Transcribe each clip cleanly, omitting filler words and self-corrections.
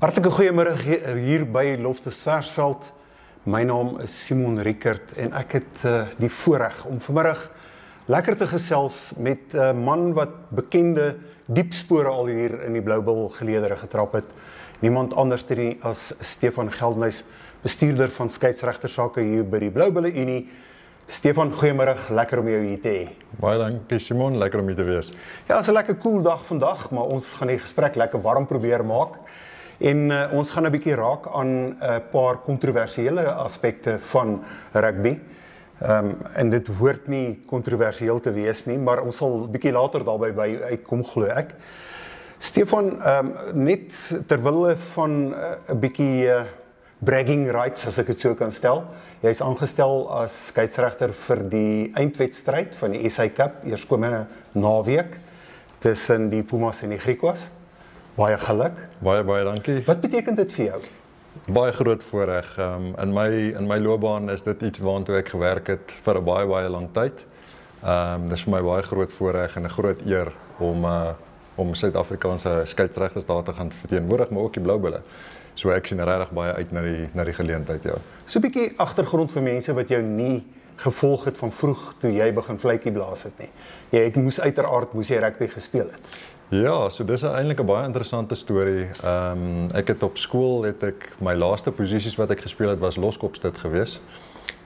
Hartlike goeiemiddag hier by Loftus Versveld. My naam is Simon Riekert en ek het die voorreg om vanmiddag lekker te gesels met 'n man wat bekende diep spore al hier in die Bloubil geleedere getrap het. Niemand anders as Stefan Geldenhuys, bestuurder van skeieregtersake hier by die Bloubil Unie. Stefan, goeiemiddag, lekker om jou hier te hê. Baie dankie Simon, lekker om hier te wees. Ja, het is 'n lekker cool dag vandag, maar ons gaan die gesprek lekker warm probeer maak. En ons gaan 'n bietjie raak aan 'n paar kontroversiële aspekte van rugby. En dit hoort nie kontroversieel te wees nie, maar ons sal 'n bietjie later daarby uitkom, glo ek. Stefan, net terwille van 'n bietjie bragging rights, as ek dit so kan stel. Jy is aangestel as skeieregter vir die eindwedstryd van die SA Cup, eerskomende naweek tussen die Pumas en die Griquas. Baie geluk. Baie dankie. Wat beteken dit vir jou? Baie groot voorreg. In my loopbaan is dit iets waartoe ek gewerk het vir 'n baie lang tyd. Dis vir my baie groot voorreg en 'n groot eer om Suid-Afrikaanse skeieregters daar te gaan verteenwoordig, maar ook die Bloubulle. So ek sien regtig baie uit na die geleentheid, ja. So 'n bietjie agtergrond vir mense wat jou nie gevolg het van vroeg toe jy begin vletjie blaas het nie. Jy moes jy rugby gespeel het. Ja, so dis eintlik 'n baie interessante storie. Ek het op skool my laaste posisies wat ek gespeel het was loskopstit gewees.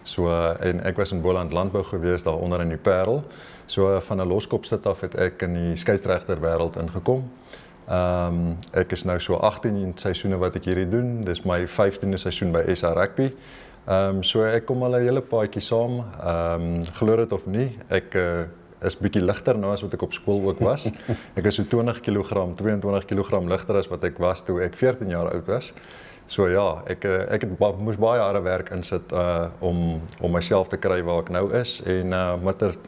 So en ek was in Boland Landbou gewees daar onder in die Parel. So van 'n loskopstit af het ek in die skeieregter wêreld ingekom. Ek is nou so 18 seisoene wat ek hierdie doen. Dis my 15de seisoen by SA Rugby. So ek kom al 'n hele paadjie saam. Glo dit of nie, ek is bietjie ligter nou as wat ek op skool ook was. Ek is so 22 kg ligter as wat ek was toe ek 14 jaar oud was. So ja, ek moes baie harde werk insit om myself te kry waar ek nou is en met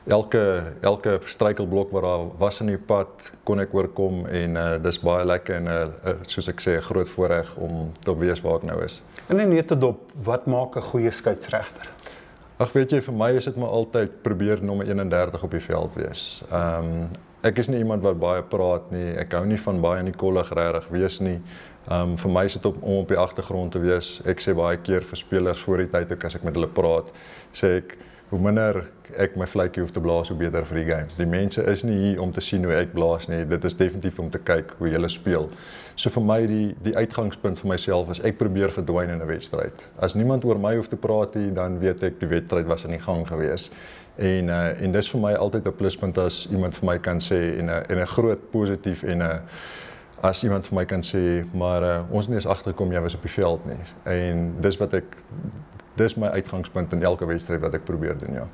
elke struikelblok wat daar was in die pad kon ek oorkom en dis baie lekker en soos ek sê 'n groot voorreg om te wees waar ek nou is. En in netedop, wat maak 'n goeie skeieregter? Ag weet jy, vir my is dit maar altyd probeer nommer 31 op die veld wees. Ek is nie iemand wat baie praat nie, ek hou nie van baie in die kollig regtig wees nie. Vir my is dit om op die agtergrond te wees. Ek sê baie keer vir spelers voor die tyd ook as ek met hulle praat, sê ek hoe minder ek my vletjie hoef te blaas, hoe beter vir die game. Die mense is nie hier om te sien hoe ek blaas nie, dit is definitief om te kyk hoe julle speel. So vir my die uitgangspunt vir myself is ek probeer verdwyn in 'n wedstryd. As niemand oor my hoef te praat nie, dan weet ek die wedstryd was in die gang gewees. En dis vir my altyd 'n pluspunt as iemand vir my kan sê en 'n groot positief as iemand vir my kan sê, maar ons nie eens agterkom jy was op die veld nie. En dis my uitgangspunt in elke wedstryd wat ek probeer doen, ja.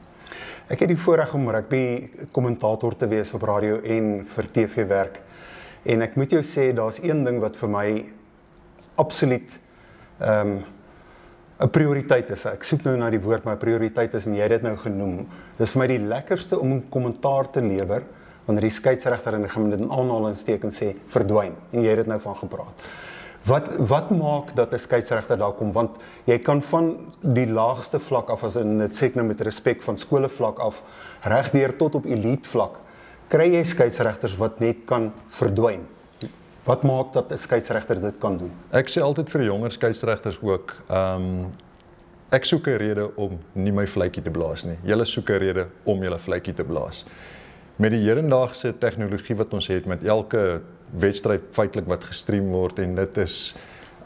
Ek het die voorreg om rugby kommentator te wees op radio en vir TV werk. En ek moet jou sê, daar's een ding wat vir my absoluut 'n prioriteit is. Ek soek nou na die woord, maar 'n prioriteit is en jy het dit nou genoem. Dis vir my die lekkerste om 'n kommentaar te lewer wanneer die skeieregter en ek gaan dit in aanhalingstekens sê verdwyn en jy het dit nou van gepraat. Wat maak dat 'n skeieregter daar kom? Want jy kan van die laagste vlak af, as in dit sê ek nou met respek van skole vlak af, regdeur tot op elite vlak, kry jy skeieregters wat net kan verdwyn. Wat maak dat 'n skeieregter dit kan doen? Ek sê altyd vir jonger skeieregters ook, ek soek 'n rede om nie my vletjie te blaas nie. Julle soek 'n rede om julle vletjie te blaas. Met die hedendaagse tegnologie wat ons het, met elke wedstryd feitelik wat gestream word en dit is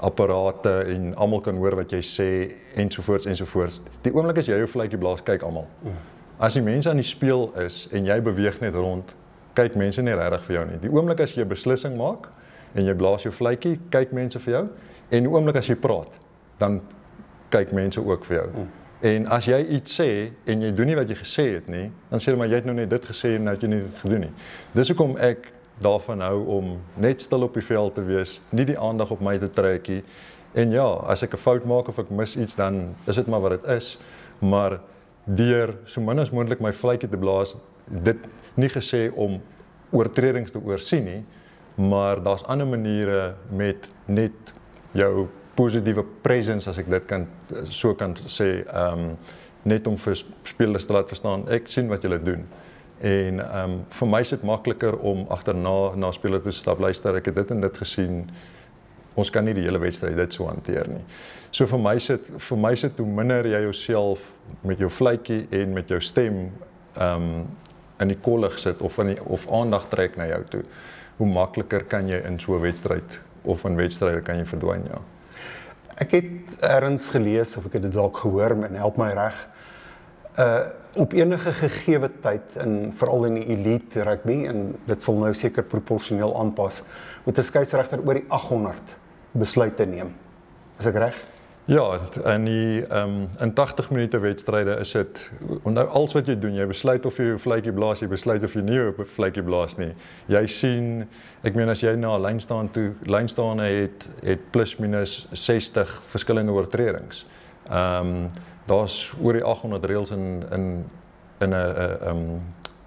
apparate en almal kan hoor wat jy sê ensovoorts. Die oomblik as jy jou vletjie blaas, kyk almal. As die mense aan die speel is en jy beweeg net rond, kyk mense nie regtig vir jou nie. Die oomblik as jy 'n beslissing maak en jy blaas jou vletjie, kyk mense vir jou en die oomblik as jy praat, dan kyk mense ook vir jou. En as jy iets sê en jy doen nie wat jy gesê het nie, dan sê hulle maar jy het nou net dit gesê en nou het jy nie dit gedoen nie. Dis hoekom ek daarvan hou om net stil op die veld te wees, nie die aandag op my te trek nie. En ja, as ek 'n fout maak of ek mis iets, dan is dit maar wat dit is. Maar deur so min as moontlik my vletjie te blaas, dit nie gesê om oortredings te oorsien nie, maar daar's ander maniere met net jou positiewe presence, as ek dit kan sê, net om vir spelers te laat verstaan, ek sien wat julle doen. En vir my is dit makliker om agterna na spelers te stap, luister, ek het dit en dit gesien, ons kan nie die hele wedstryd dit so hanteer nie. So vir my sit hoe minder jy jouself met jou vletjie en met jou stem in die kollig sit of aandag trek na jou toe, hoe makliker kan jy in so 'n wedstryd of in wedstryde kan jy verdwyn, ja. Ek het ergens gelees of ek het dit dalk gehoor en help my reg. Op enige gegeewe tyd en veral in die elite rugby en dit sal nou seker proporsioneel aanpas, moet 'n skeieregter oor die 800 besluite neem. Is ek reg? Ja, in 80 minute wedstryde is dit, onthou alles wat jy doen, jy besluit of jy jou vletjie blaas, jy besluit of jy nie jou vletjie blaas nie. Jy sien, ek meen as jy na 'n lynstaande het plus minus 60 verskillende oortredings. Daar's oor die 800 reëls in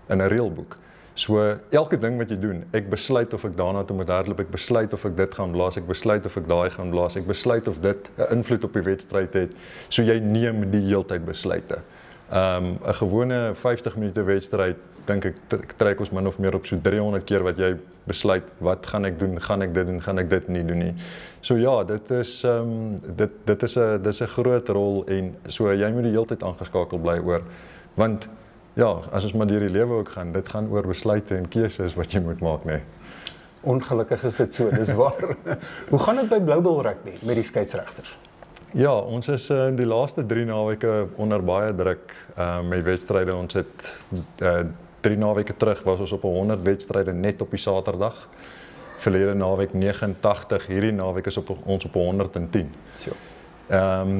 'n reëlboek. So elke ding wat jy doen, ek besluit of ek daarna toe moet hardloop, ek besluit of ek dit gaan blaas, ek besluit of ek daai gaan blaas, ek besluit of dit 'n invloed op die wedstryd het. So jy neem die heeltyd besluite. 'n gewone 50 minute wedstryd, dink ek trek ons min of meer op so 300 keer wat jy besluit, wat gaan ek doen, gaan ek dit doen, gaan ek dit nie doen nie. So ja, dit is 'n groot rol en so jy moet die heeltyd aangeskakel bly oor, want ja, as ons maar deur die lewe ook gaan, dit gaan oor besluite en keuses wat jy moet maak, nee. Ongelukkig is dit so, dis waar. Hoe gaan dit by Blue Bull rugby met die skeieregters? Ja, ons is in die laaste 3 naweke onder baie druk met wedstryde. Ons het 3 naweke terug was ons op 100 wedstryde net op die Saterdag. Verlede naweek 89, hierdie naweek is ons op 110. So.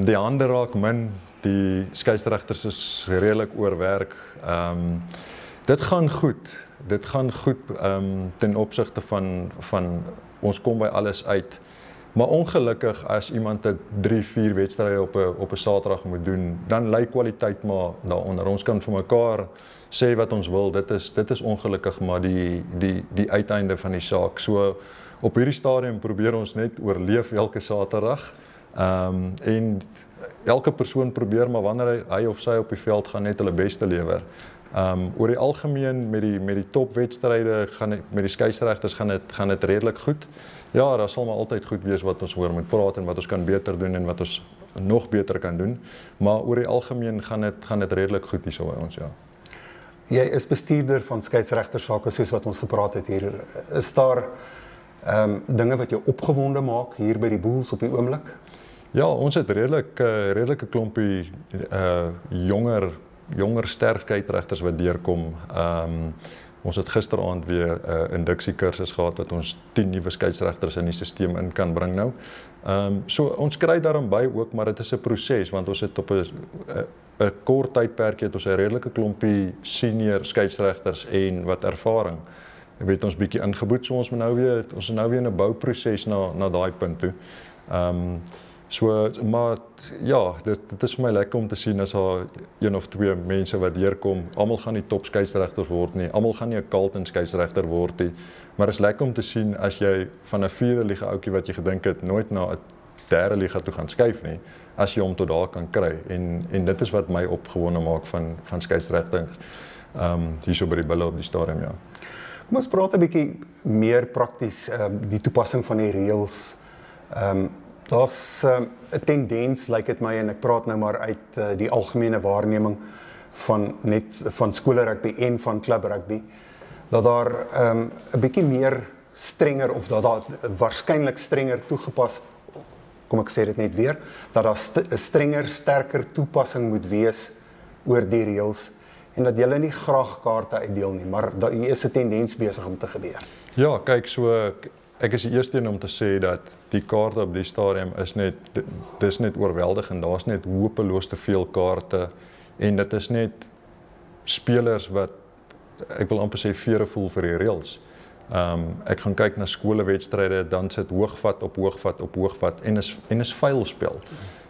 Die hande raak min, die skeieregters is redelik oorwerk. Dit gaan goed. Dit gaan goed ten opsigte van ons kom by alles uit. Maar ongelukkig as iemand 3-4 wedstryde op 'n Saterdag moet doen, dan lê kwaliteit maar daaronder. Ons kan vir mekaar sê wat ons wil. Dit is ongelukkig maar die uiteinde van die saak. So op hierdie stadium probeer ons net oorleef elke Saterdag. En elke persoon probeer maar wanneer hy of sy op die veld gaan net hulle beste lewer. Oor die algemeen met die topwedstryde met die skeieregters gaan dit redelik goed. Ja, daar sal maar altyd goed wees wat ons oor moet praat en wat ons kan beter doen en wat ons nog beter kan doen, maar oor die algemeen gaan dit redelik goed hierso by ons, ja. Jy is bestuurder van skeieregtersake soos wat ons gepraat het hier. Is daar dinge wat jou opgewonde maak hier by die Bulls op die oomblik? Ja, ons het redelike klompie jonger sterk skeieregters wat deurkom. Ons het gisteraand weer 'n induksiekursus gehad wat ons 10 nuwe skeieregters in die stelsel in kan bring nou. So ons kry daarin by ook, maar dit is 'n proses want ons het op 'n kort tydperk het ons 'n redelike klompie senior skeieregters en wat ervaring. Ek weet ons bietjie ingeboet, so ons is nou weer in 'n bouproses na daai punt toe. Maar ja, dit is vir my lekker om te sien as daar 1 of 2 mense wat deurkom. Almal gaan nie top skeieregters word nie, almal gaan nie 'n Carlton skeieregter word nie, maar is lekker om te sien as jy van 'n 4de liga ouetjie wat jy gedink het nooit na 'n 3de liga toe gaan skuif nie, as jy hom tot daar kan kry. En dit is wat my opgewonde maak van skeieregters hierso by die Bulle op die stadium, ja. Kom ons praat 'n bietjie meer prakties, die toepassing van die reëls. Daar's 'n tendens, lyk dit my, en ek praat nou maar uit die algemene waarneming van skoolrugby en van klubrugby, dat daar 'n bietjie meer strenger of dat daar waarskynlik strenger toegepas, kom ek sê dit net weer, dat daar 'n strenger, sterker toepassing moet wees oor die reëls en dat julle nie graag kaarte uitdeel nie, maar daar is 'n tendens besig om te gebeur. Ja, kyk, so ek is die eerste een om te sê dat die kaarte op die stadium dis net oorweldigend. Daar's net hopeloos te veel kaarte en dit is net spelers wat, ek wil amper sê, vere voel vir die reëls. Ek gaan kyk na skolewedstryde, dan sit hoogvat op hoogvat op hoogvat en is vuilspel.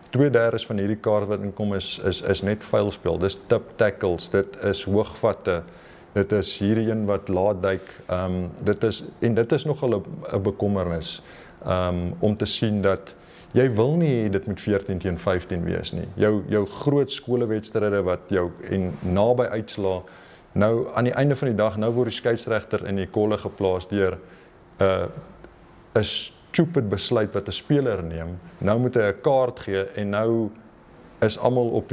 2/3 van hierdie kaart wat inkom is net vuilspel. Dis tip tackles, dit is hoogvatte. Dit is hierdie een wat laat duik. Dit is nogal 'n bekommernis om te sien dat jy wil nie dit met 14-15 wees nie. Jou groot skolewedstryde wat jou en naby uitslaa. Nou aan die einde van die dag, nou word die skeieregter in die kolle geplaas deur 'n stupid besluit wat 'n speler neem. Nou moet hy 'n kaart gee en nou is almal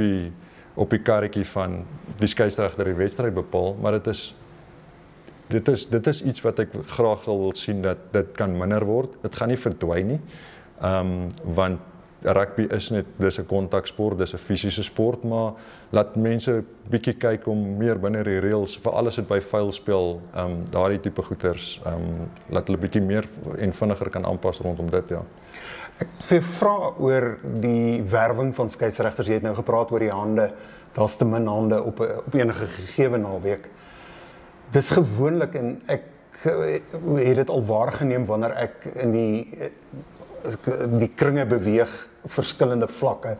op die karretjie van die skeieregter die wedstryd bepaal, maar dit is iets wat ek graag sal wil sien dat dit kan minder word. Dit gaan nie verdwyn nie. Want rugby is net, dis 'n kontaksport, dis 'n fisiese sport, maar laat mense bietjie kyk om meer binne die reëls, veral as dit by vuilspel, daardie tipe goeters, laat hulle bietjie meer en vinniger kan aanpas rondom dit, ja. Ek wil vra oor die werwing van skeieregters. Jy het nou gepraat oor die hande. Daar's te min hande op enige gegewe naweek. Dis gewoonlik, en ek het dit al waargeneem wanneer ek in die kringe beweeg, verskillende vlakke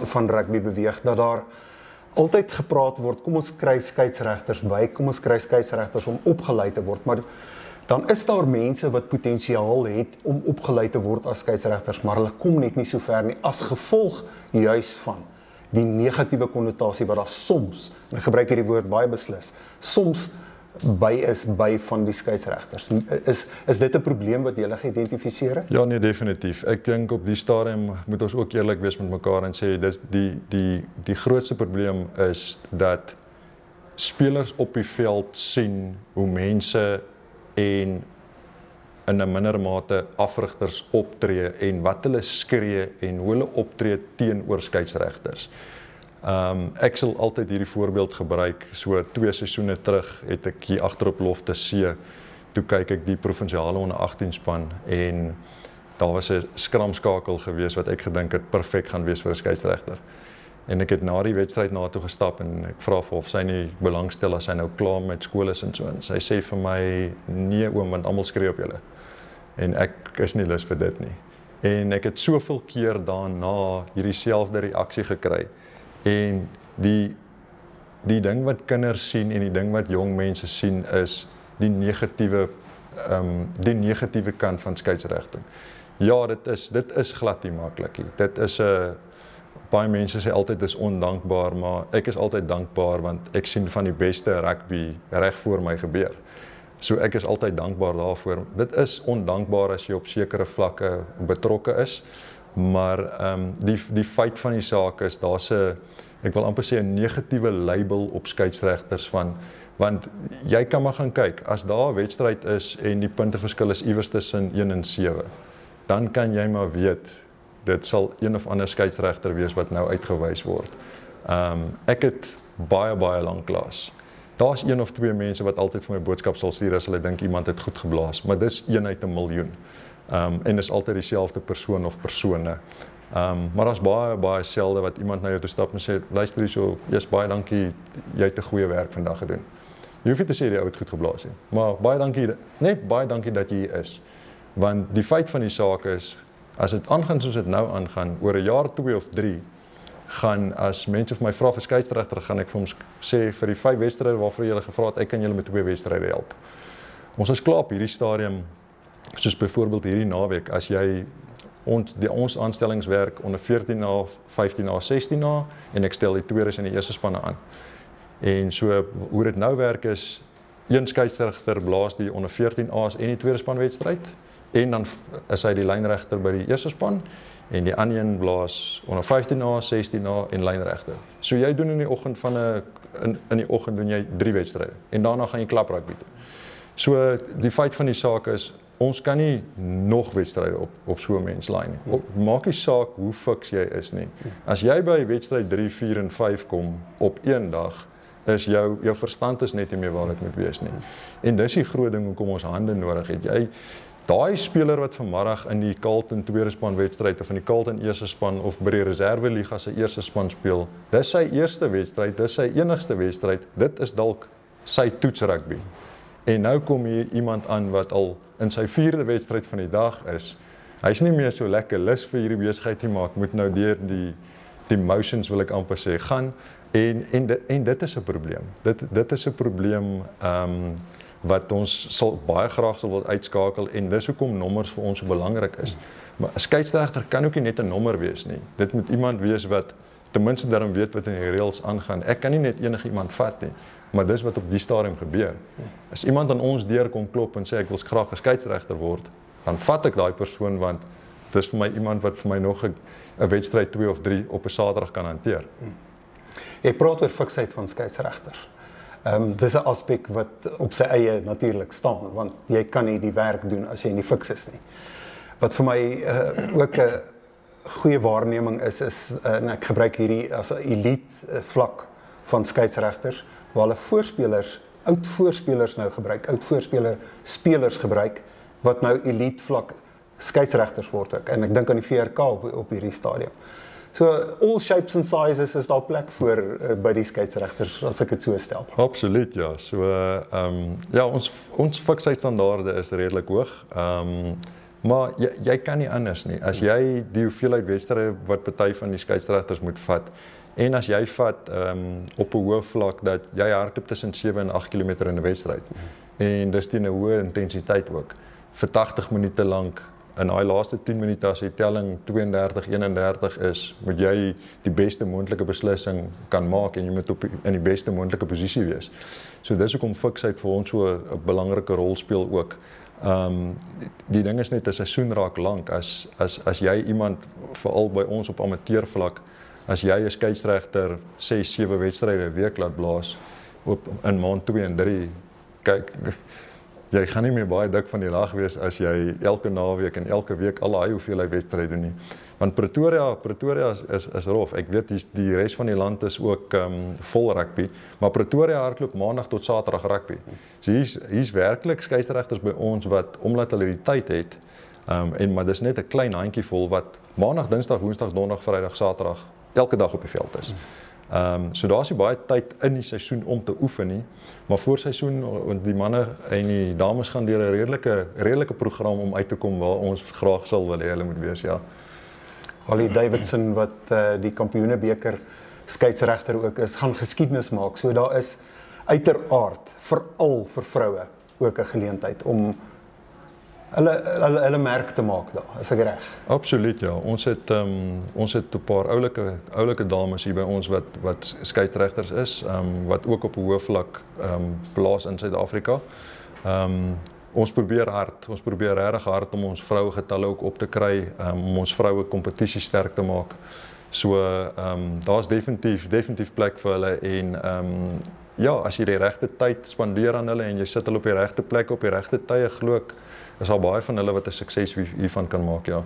van rugby beweeg, dat daar altyd gepraat word, kom ons kry skeieregters by, kom ons kry skeieregters om opgelei te word, maar dan is daar mense wat potensiaal het om opgelei te word as skeieregters, maar hulle kom net nie so ver nie, as gevolg juis van die negatiewe konnotasie wat daar soms, en ek gebruik hierdie woord baie beslis, soms by van die skeieregters. Is dit 'n probleem wat julle geïdentifiseer het? Ja, nee, definitief. Ek dink op die stadium moet ons ook eerlik wees met mekaar en sê, dis die grootste probleem is dat spelers op die veld sien hoe mense en in 'n minder mate afrigters optree en wat hulle skree en hoe hulle optree teenoor skeieregters. Ek sal altyd hierdie voorbeeld gebruik. So 2 seisoene terug het ek hier agterop Lofte C, toe kyk ek die provinsiale onder 18 span en daar was 'n skramskakel gewees wat ek gedink het perfek gaan wees vir 'n skeieregter. En ek het na die wedstryd na toe gestap en ek vra vir of sy nie belangstel as sy nou klaar met skool is en so. En sy sê vir my, nee oom, want almal skree op julle. En ek is nie lus vir dit nie. En ek het soveel keer daarna hierdie selfde reaksie gekry. En die ding wat kinders sien en die ding wat jong mense sien is die negatiewe kant van skeieregting. Ja, dit is glad nie maklik nie. Dit is 'n baie mense sê altyd dis ondankbaar, maar ek is altyd dankbaar want ek sien van die beste rugby reg voor my gebeur. So ek is altyd dankbaar daarvoor. Dit is ondankbaar as jy op sekere vlakke betrokke is, maar die feit van die saak is, daar's 'n, ek wil amper sê 'n negatiewe label op skeieregters want jy kan maar gaan kyk, as daar 'n wedstryd is en die punteverskil is iewers tussen 1 en 7, dan kan jy maar weet, dit sal een of ander skeieregter wees wat nou uitgewys word. Ek het baie lanklaas. Daar's 1 of 2 mense wat altyd vir my boodskap sal stuur as hulle dink iemand het goed geblaas, maar dis 1 uit 'n miljoen. En is altyd dieselfde persoon of persone. Maar daar's baie selde wat iemand na jou toe stap en sê, luister hierso, jy's baie dankie, jy het 'n goeie werk vandag gedoen. Jy hoef nie te sê jy het goed geblaas nie, maar baie dankie dat jy hier is. Want die feit van die saak is, as dit aangaan soos dit nou aangaan, oor 'n jaar 2 of 3, gaan as mense vir my vra vir skeieregter, gaan ek vir hom sê vir die 5 wedstryde waarvoor julle gevra het, ek kan julle met 2 wedstryde help. Ons is klaar op hierdie stadium, soos byvoorbeeld hierdie naweek, as jy ons aanstellingswerk onder 14A, 15A, 16A en ek stel die tweedes en die eerste spanne aan. En so hoe dit nou werk is, een skeieregter blaas die onder 14A's en die tweede span wedstryd en dan is hy die lynregter by die eerste span en die ander een blaas onder 15A, 16A en lynregter. So jy doen in die oggend in die oggend doen jy 3 wedstryde en daarna gaan jy klap rugby toe. So die feit van die saak is, ons kan nie nog wedstryde op so 'n mens laai nie. Maak nie saak hoe fiks jy is nie. As jy by wedstryd 3, 4 en 5 kom op een dag, is jou verstand is net nie meer waar dit moet wees nie. En dis die groot ding hoekom ons hande nodig het. Daai speler wat vanmiddag in die Carlton tweede span wedstryd of in die Carlton eerste span of by die reserve liga se eerste span speel, dis sy eerste wedstryd, dis sy enigste wedstryd, dit is dalk sy toets rugby. En nou kom hier iemand aan wat al in sy 4de wedstryd van die dag is. Hy's nie meer so lekker lus vir hierdie besigheid nie, maar ek moet nou deur die motions wil ek amper sê gaan en dit is 'n probleem. Dit is 'n probleem wat ons baie graag sal wil uitskakel en dis hoekom nommers vir ons so belangrik is. Maar 'n skeieregter kan ook nie net 'n nommer wees nie. Dit moet iemand wees wat ten minste daarom weet wat in die reëls aangaan. Ek kan nie net enige iemand vat nie, maar dis wat op die stadium gebeur. As iemand aan ons deur kom klop en sê ek wil graag 'n skeieregter word, dan vat ek daai persoon want dis vir my iemand wat vir my nog 'n wedstryd 2 of 3 op 'n Saterdag kan hanteer. Jy praat oor fiksheid van skeieregters. Dis 'n aspek wat op sy eie natuurlik staan, want jy kan nie die werk doen as jy nie fiks is nie. Wat vir my ook 'n goeie waarneming is en ek gebruik hierdie as 'n elite vlak van skeieregters, waar hulle oud voorspelers nou gebruik, spelers gebruik, wat nou elite vlak skeieregters word ook. En ek dink aan die VRK op hierdie stadium. So all shapes and sizes is daar plek vir by die skeieregters, as ek dit so stel. Absoluut, ja. So ja, ons fiksheidsstandaarde is redelik hoog. Maar jy kan nie anders nie. As jy die hoeveelheid wedstryde wat party van die skeieregters moet vat, en as jy vat op 'n hoë vlak dat jy hardloop tussen 7 en 8 km in 'n wedstryd, en dis teen 'n hoë intensiteit ook, vir 80 minute lank, in daai laaste 10 minute as die telling 32-31 is, moet jy die beste moontlike beslissing kan maak en jy moet in die beste moontlike posisie wees. So dis hoekom fiksheid vir ons so 'n belangrike rol speel ook. Die ding is net 'n seisoen raak lank, as jy iemand, veral by ons op amateurvlak, as jy 'n skeieregter 6-7 wedstryde 'n week laat blaas in maand 2 en 3, kyk, jy gaan nie meer baie dik van die lag wees as jy elke naweek en elke week al daai hoeveelheid wedstryde doen nie. Want Pretoria is rof. Ek weet die res van die land is ook vol rugby, maar Pretoria hardloop maandag tot Saterdag rugby. So hier's werklik skeieregters by ons wat, omdat hulle die tyd het, maar dis net 'n klein handjievol wat maandag, Dinsdag, Woensdag, Donderdag, Vrydag, Saterdag elke dag op die veld is. So daar's nie baie tyd in die seisoen om te oefen nie, maar voor seisoen, die manne en die dames gaan deur 'n redelike program om uit te kom waar ons graag sal wil hê hulle moet wees, ja. Holly Davidson, wat die kampioenebeker skeieregter ook is, gaan geskiedenis maak. So daar is uiteraard, veral vir vroue, ook 'n geleentheid om hulle merk te maak daar, is ek reg? Absoluut, ja. Ons het 'n paar oulike dames hier by ons wat skeieregters is, wat ook op 'n hoë vlak blaas in Suid-Afrika. Ons probeer regtig hard om ons vroue getalle ook op te kry, om ons vroue kompetisie sterk te maak. So daar's definitief plek vir hulle, en ja, as jy die regte tyd spandeer aan hulle en jy sit hulle op die regte plek op die regte tye, glo ek, is al baie van hulle wat 'n sukses hiervan kan maak, ja.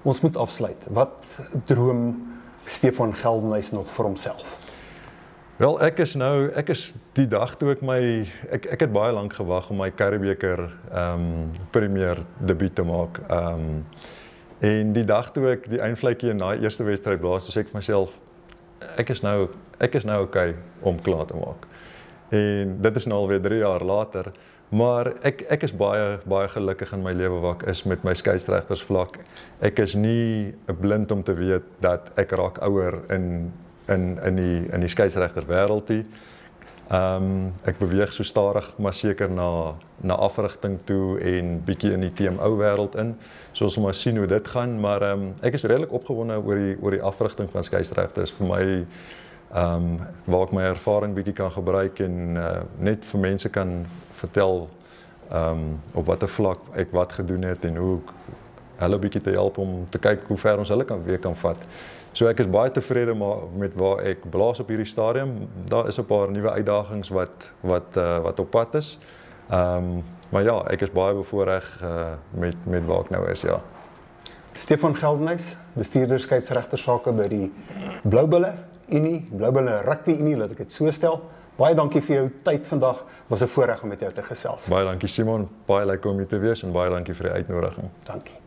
Ons moet afsluit. Wat droom Stefan Geldenhuys nog vir homself? Wel, ek is die dag toe ek het baie lank gewag om my Curriebeeker Premier debuut te maak. En die dag toe ek die eindvletjie in daai eerste wedstryd blaas, toe sê ek vir myself, ek is nou okay om klaar te maak. En dit is nou alweer 3 jaar later, maar ek is baie gelukkig in my lewe wat ek is met my skeieregtersvlak. Ek is nie blind om te weet dat ek raak ouer in die skeieregter wêreld nie. Ek beweeg so stadig maar seker na afrigting toe en bietjie in die TMO wêreld in. So ons maar sien hoe dit gaan, maar ek is redelik opgewonde oor die afrigting van skeieregters. Vir my waar ek my ervaring bietjie kan gebruik en net vir mense kan vertel op watter vlak ek wat gedoen het en hoe hulle bietjie te help om te kyk hoe ver ons hulle weer kan vat. So ek is baie tevrede met waar ek blaas op hierdie stadium. Daar is 'n paar nuwe uitdagings wat op pad is. Maar ja, ek is baie bevoorreg met waar ek nou is, ja. Stefan Geldenhuys, bestuurder skeieregtersake by die Bloubulle Rugby Unie, laat ek dit so stel. Baie dankie vir jou tyd vandag. Was 'n voorreg om met jou te gesels. Baie dankie Simon, baie lekker om hier te wees en baie dankie vir die uitnodiging. Dankie.